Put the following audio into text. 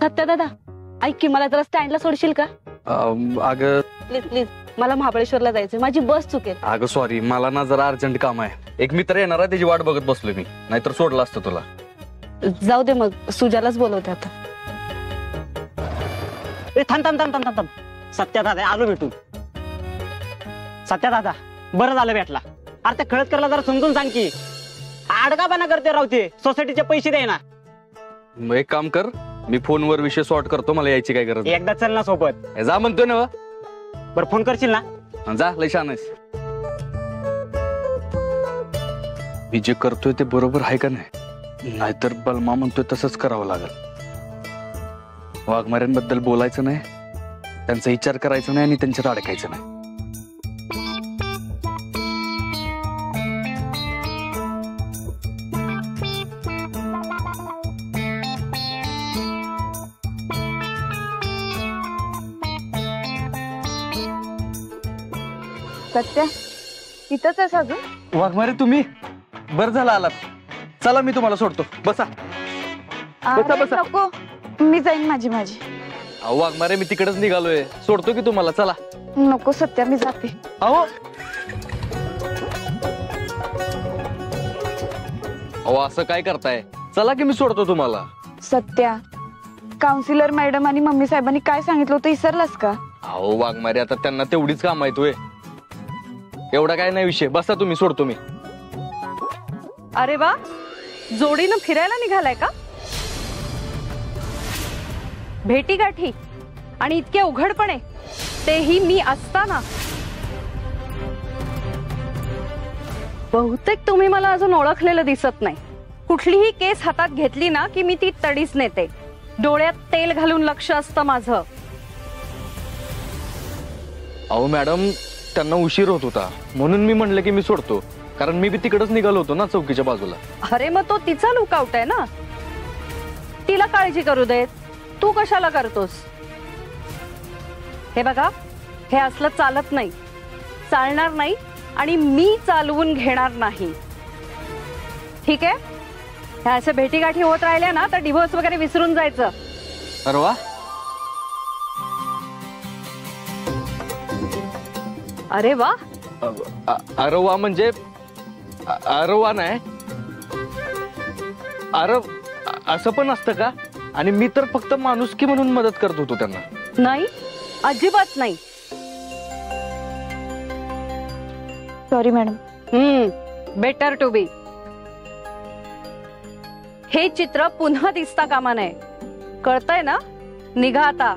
सत्या दादा ऐक की, मला जरा स्टँडला सोडशील का? अगं प्लीज प्लीज, मला महाबळेश्वरला जायचंय, माझी बस चुकेल. अगं सॉरी, मला ना जरा अर्जंट काम आहे. एक मित्र येणार आहे, त्याची वाट बघत बसलोय मी, नाहीतर सोडलं असतं तुला. जाऊ दे मग, सुजालाच बोलवते आता. थांब थांब थांब थांब थांब. सत्या दादा आलो भेटून. सत्या दादा बरं झालं भेटला. अरे त्या खळत करायला जरा समजून सांग की, आडकापणा करते रावते, सोसायटीचे पैसे दे ना. मग एक काम कर, मी फोनवर विषय सॉर्ट करतो, मला यायची काय गरज. एकदा चल ना सोबत. जा म्हणतोय ना. बरं फोन करशील ना? जा, लय छान आहेस. मी जे करतोय ते बरोबर आहे का नाही, नाहीतर बलमा म्हणतोय तसंच करावं लागेल. वाघमाऱ्यांबद्दल बोलायचं नाही, त्यांचा विचार करायचा नाही आणि त्यांच्यात अडकायचं नाही. सत्या इथंच आहेस अजून? वाघमारे तुम्ही, बरं झालं आलात. चला मी तुम्हाला सोडतो, बसा. बसा बसा. नको, मी जाईन माझी. अहो वाघमारे, मी तिकडेच निघालोय, सोडतो की तुम्हाला. चला. नको सत्या, मी जाते. अहो असं काय करताय, चला की मी सोडतो तुम्हाला. सत्या, काउन्सिलर मॅडम आणि मम्मी साहेबांनी काय सांगितलं होतं विसरलास का? अहो वाघमारे, आता त्यांना तेवढीच काम येतोय, एवढा काय नाही विषय. बसा तुम्ही, सोडतो मी. अरे वा, जोडीनं फिरायला निघालाय का? भेटी गाठी आणि इतके उघडपणे, तेही मी असताना. बहुतेक तुम्ही मला अजून ओळखलेलं दिसत नाही. कुठलीही केस हातात घेतली ना की मी ती तडीच नेते. डोळ्यात तेल घालून लक्ष असतं माझं. अहो मॅडम, त्यांना उशीर होत होता म्हणून मी म्हणलं की मी सोडतो, कारण मी बी तिकडेच निघालो होतो ना चौकीच्या बाजूला. अरे मग तो तिचा लुकआउट आहे ना, तिला काळजी करू देत, तू कशाला करतोस? हे बघा, हे असलं चालत नाही, चालणार नाही आणि मी चालवून घेणार नाही. ठीक आहे? ह्या अशा भेटीगाठी होत राहिल्या ना तर डिव्होर्स वगैरे विसरून जायचं. अरे वा. अरे वा. अरे वा म्हणजे अरे वा नाही, अरे असं पण असतं का? आणि मी तर फक्त माणुसकी म्हणून मदत करत होतो त्यांना. नाही, अजिबात नाही. Sorry madam. Better to be. हे चित्र पुन्हा दिसता कामा नये, कळतंय ना? निघा आता.